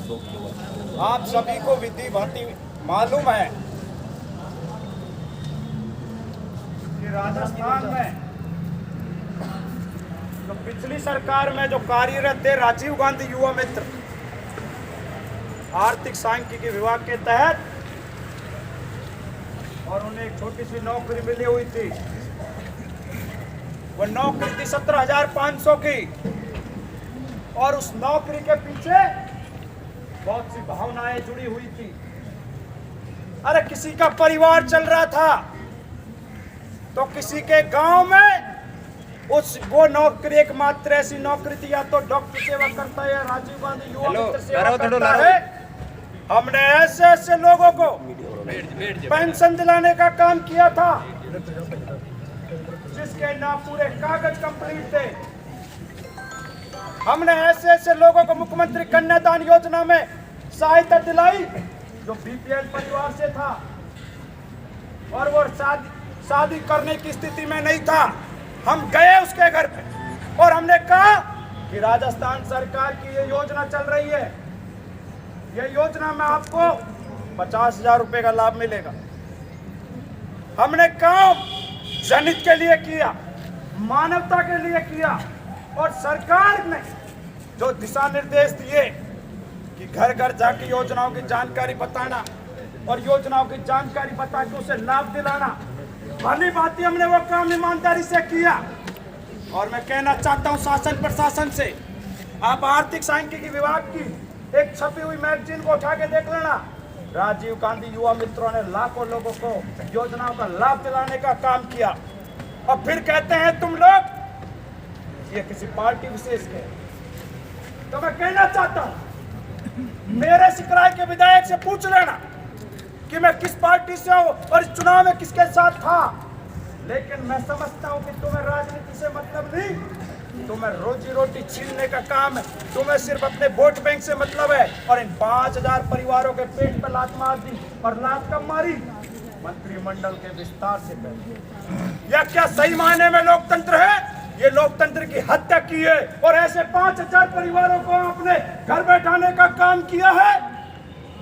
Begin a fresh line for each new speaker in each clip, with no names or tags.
आप सभी को विधि भांति मालूम है कि राजस्थान में जो पिछली सरकार में जो कार्यरत थे राजीव गांधी युवा मित्र आर्थिक सांख्यिकी विभाग के तहत, और उन्हें एक छोटी सी नौकरी मिली हुई थी। वो नौकरी थी 17,500 की, और उस नौकरी के पीछे बहुत सी भावनाएं जुड़ी हुई थी। अरे किसी का परिवार चल रहा था तो किसी के गांव में वो नौकरी एकमात्र ऐसी नौकरी थी, या तो डॉक्टर सेवा करता है या राजीव गांधी युवा मित्र सेवा करता है। हमने ऐसे ऐसे लोगों को पेंशन दिलाने का काम किया था जिसके ना पूरे कागज कंप्लीट थे। हमने ऐसे ऐसे लोगों को मुख्यमंत्री कन्यादान योजना में सहायता दिलाई जो बीपीएल परिवार से था और वो शादी करने की स्थिति में नहीं था। हम गए उसके घर पे और हमने कहा कि राजस्थान सरकार की ये योजना चल रही है, ये योजना में आपको 50,000 रुपए का लाभ मिलेगा। हमने काम जनहित के लिए किया, मानवता के लिए किया, और सरकार ने जो दिशा निर्देश दिए कि घर घर जाके योजनाओं की जानकारी बताना और योजनाओं की जानकारी बता के उसे लाभ दिलाना, भली बात हमने वो काम ईमानदारी से किया। और मैं कहना चाहता हूं शासन प्रशासन से, आप आर्थिक सांख्यिकी विभाग की एक छपी हुई मैगजीन को उठा के देख लेना। राजीव गांधी युवा मित्रों ने लाखों लोगों को योजनाओं का लाभ दिलाने का काम किया, और फिर कहते हैं तुम लोग ये किसी पार्टी विशेष के। तो मैं कहना चाहता हूं, मेरे सिकराय के विधायक से पूछ लेना कि मैं किस पार्टी से हूं और इस चुनाव में किसके साथ था। लेकिन मैं समझता हूं कि तुम्हें राजनीति से मतलब नहीं, तुम्हें रोजी रोटी छीनने का काम है, तुम्हें सिर्फ अपने वोट बैंक से मतलब है। और इन 5,000 परिवारों के पेट पर लात मार दी, और लात कब मारी? मंत्रिमंडल के विस्तार से पहले। यह क्या सही मायने में लोकतंत्र है? ये लोकतंत्र की हत्या की है, और ऐसे 5,000 परिवारों को आपने घर बैठाने का काम किया है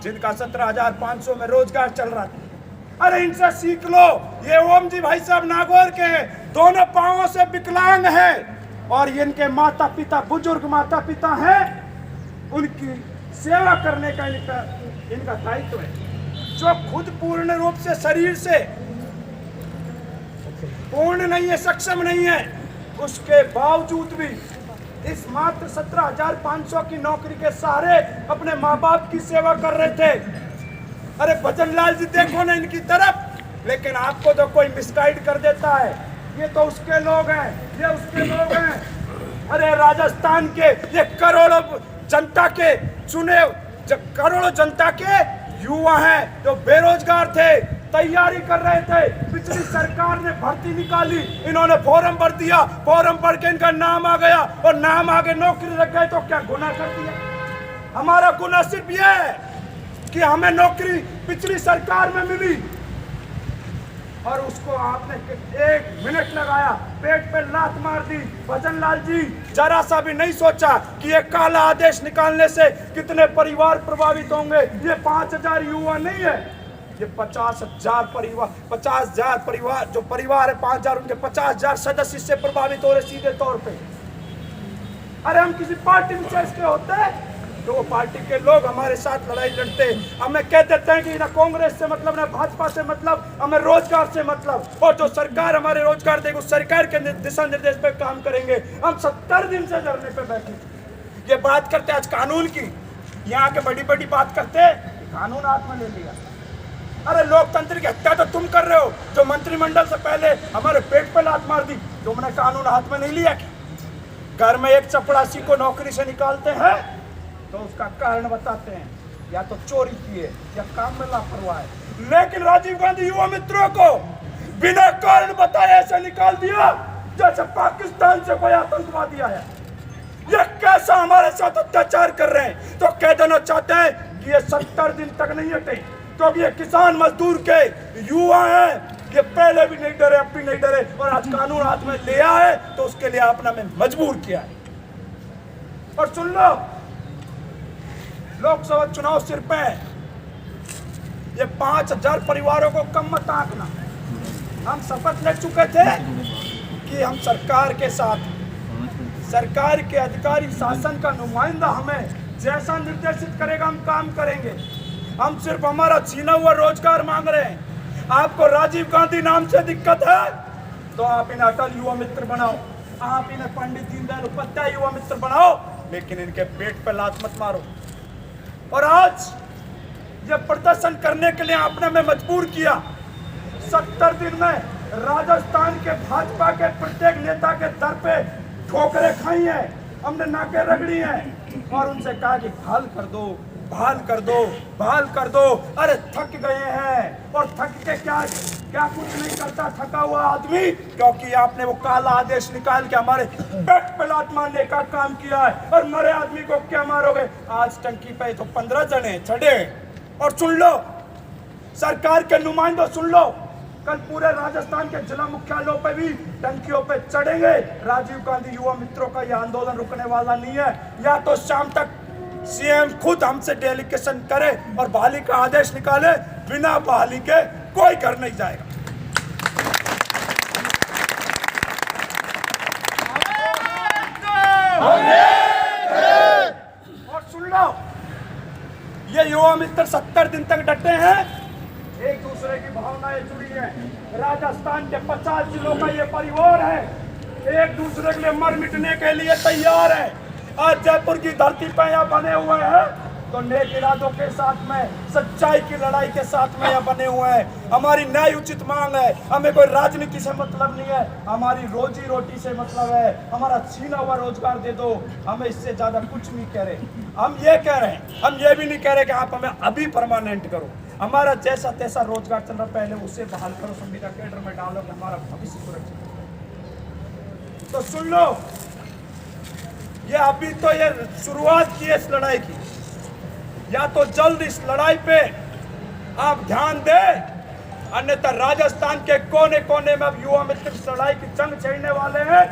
जिनका 17,500 में रोजगार चल रहा था। अरे इनसे सीख लो। ये ओम जी भाई साहब नागौर के हैं, दोनों पांवों से विकलांग हैं, और इनके माता पिता बुजुर्ग माता पिता हैं, उनकी सेवा करने का इनका दायित्व है। जो खुद पूर्ण रूप से शरीर से पूर्ण नहीं है, सक्षम नहीं है, उसके बावजूद भी इस मात्र 17,500 की नौकरी के सहारे अपने माँ बाप की सेवा कर रहे थे। अरे भजन लाल जी देखो ना इनकी तरफ, लेकिन आपको तो कोई मिसगाइड कर देता है, ये तो उसके लोग हैं, ये उसके लोग हैं। अरे राजस्थान के ये करोड़ों जनता के चुने, करोड़ों जनता के युवा हैं जो बेरोजगार थे, तैयारी कर रहे थे। पिछली सरकार ने भर्ती निकाली, इन्होंने फॉर्म भर दिया, फॉर्म भर के इनका नाम आ गया, और नाम आगे नौकरी लग गए तो क्या गुनाह कर दिया? हमारा गुनाह सिर्फ यह है कि हमें नौकरी पिछली सरकार में मिली, और उसको आपने 1 मिनट लगाया, पेट पे लात मार दी। भजन लाल जी जरा सा भी नहीं सोचा कि ये काला आदेश निकालने से कितने परिवार प्रभावित होंगे। ये 5,000 युवा नहीं है, ये 50,000 परिवार, 50,000 परिवार, जो परिवार है 5,000, उनके 50,000 सदस्य इससे प्रभावित हो रहे सीधे तौर पे। अरे हम किसी पार्टी विशेष के होते तो वो पार्टी के लोग हमारे साथ लड़ाई लड़ते। हमें कह देते हैं कि ना कांग्रेस से मतलब, ना भाजपा से मतलब, हमें रोजगार से मतलब, और जो सरकार हमारे रोजगार देगी उस सरकार के दिशा निर्देश पे काम करेंगे। हम 70 दिन से धरने पे बैठे, ये बात करते आज कानून की, यहाँ के बड़ी बड़ी बात करते कानून हाथ में ले लिया। अरे लोकतंत्र की हत्या तो तुम कर रहे हो, जो मंत्रिमंडल से पहले हमारे पेट पे लात मार दी। तुमने कानून हाथ में नहीं लिया क्या? घर में एक चपरासी को नौकरी से निकालते हैं तो उसका कारण बताते हैं, या तो चोरी की है या काम में लापरवाह है। लेकिन राजीव गांधी युवा मित्रों को बिना कारण बताए ऐसे निकाल दिया जैसे पाकिस्तान से कोई आतंकवादी आया। ये कैसा हमारे साथ अत्याचार कर रहे हैं? तो कह देना चाहते हैं कि ये 70 दिन तक नहीं हटे, क्योंकि ये किसान मजदूर के युवा हैं, ये पहले भी नहीं डरे, अब भी नहीं डरे, और आज कानून हाथ में लिया है तो उसके लिए आपने हमें मजबूर किया है। और सुन लो, लोकसभा चुनाव सिर पे है। ये 5000 परिवारों को कम मत आंकना। हम शपथ ले चुके थे कि हम सरकार के साथ, सरकार के अधिकारी, शासन का नुमाइंदा हमें जैसा निर्देशित करेगा हम काम करेंगे। हम सिर्फ हमारा छीना हुआ रोजगार मांग रहे हैं। आपको राजीव गांधी नाम से दिक्कत है तो आप इन्हें अटल युवा मित्र बनाओ, आप इन्हें पंडित दीनदयाल उपाध्याय युवा मित्र बनाओ, लेकिन इनके पेट पे लात मत मारो। और आज ये प्रदर्शन करने के लिए आपने हमें मजबूर किया। 70 दिन में राजस्थान के भाजपा के प्रत्येक नेता के दर पे ठोकरें खाई हैं, हमने नाके रगड़ी हैं और उनसे कहा कि बहाल कर दो, बहाल कर दो, बहाल कर दो। अरे थक गए हैं। और थक के क्या कुछ नहीं करता थका हुआ आदमी, क्योंकि आपने वो काला आदेश निकाल के हमारे पेट पे लात मारने का काम किया है। और मरे आदमी को क्या मारोगे? आज टंकी पे तो 15 जने चढ़े। और सुन लो, सरकार के नुमाइंदों सुन लो, कल पूरे राजस्थान के जिला मुख्यालयों पे भी टंकियों पे चढ़ेंगे। राजीव गांधी युवा मित्रों का यह आंदोलन रुकने वाला नहीं है। या तो शाम तक सीएम खुद हमसे डेलीगेशन करे और बहाली का आदेश निकाले, बिना बहाली के कोई घर नहीं जाएगा। और सुन लो, ये युवा मित्र 70 दिन तक डटे हैं, एक दूसरे की भावनाएं जुड़ी हैं। राजस्थान के 50 जिलों का ये परिवार है, एक दूसरे के लिए मर मिटने के लिए तैयार है। आज जयपुर की धरती पर यहाँ बने हुए हैं तो नेक इरादों के साथ में, सच्चाई की लड़ाई के साथ में यहाँ बने हुए हैं। हमारी न्याय उचित मांग है, हमें कोई राजनीति से मतलब नहीं है, हमारी रोजी रोटी से मतलब है। हमारा छीना हुआ रोजगार दे दो, हमें इससे ज्यादा कुछ नहीं कह रहे। हम ये कह रहे हैं, हम ये भी नहीं कह रहे कि आप हमें अभी परमानेंट करो। हमारा जैसा तैसा रोजगार चल रहा पहले उसे बहाल करो, संविदा कैडर में डालो, हमारा भविष्य सुरक्षित हो। तो सुन लो, ये अभी तो ये शुरुआत की है इस लड़ाई की। या तो जल्द इस लड़ाई पे आप ध्यान दें, अन्यथा राजस्थान के कोने कोने में अब युवा मित्र इस लड़ाई की जंग छेड़ने वाले हैं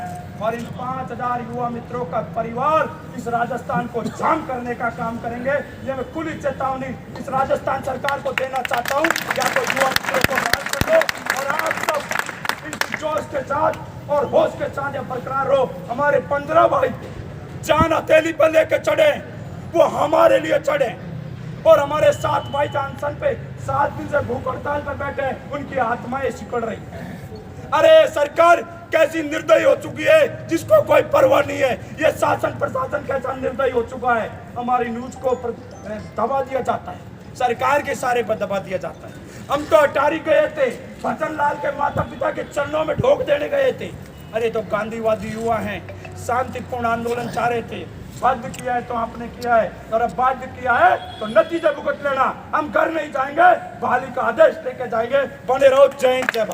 और इन 5000 युवा मित्रों का परिवार इस राजस्थान को जाम करने का काम करेंगे। ये मैं खुली चेतावनी इस राजस्थान सरकार को देना चाहता हूँ। या तो युवा मित्रों को बहाल कर दो और आप सब इस जोश के साथ और होश के साथ बरकरार रहो। हमारे 15 भाई जान हथेली पर लेके चढ़े, वो हमारे लिए चढ़े और हमारे 7 भाई जानसन पे 7 दिन से भूख हड़ताल पर बैठे हैं, उनकी आत्माएं सिकुड़ रही हैं। अरे सरकार कैसी निर्दयी हो चुकी है, जिसको कोई परवाह नहीं है। ये शासन प्रशासन कैसा निर्दयी हो चुका है। हमारी न्यूज को दबा दिया जाता है, सरकार के सारे पर दबा दिया जाता है। हम तो अटारी गए थे, भजन लाल के माता पिता के चरणों में ढोक देने गए थे। अरे तो गांधीवादी युवा हैं, शांतिपूर्ण आंदोलन चाह रहे थे। बाध्य किया है तो आपने किया है, और अब बाध्य किया है तो नतीजा भुगत लेना। हम घर नहीं जाएंगे, बहाली का आदेश लेके जाएंगे। बने रहो। जय हिंद, जय भारत।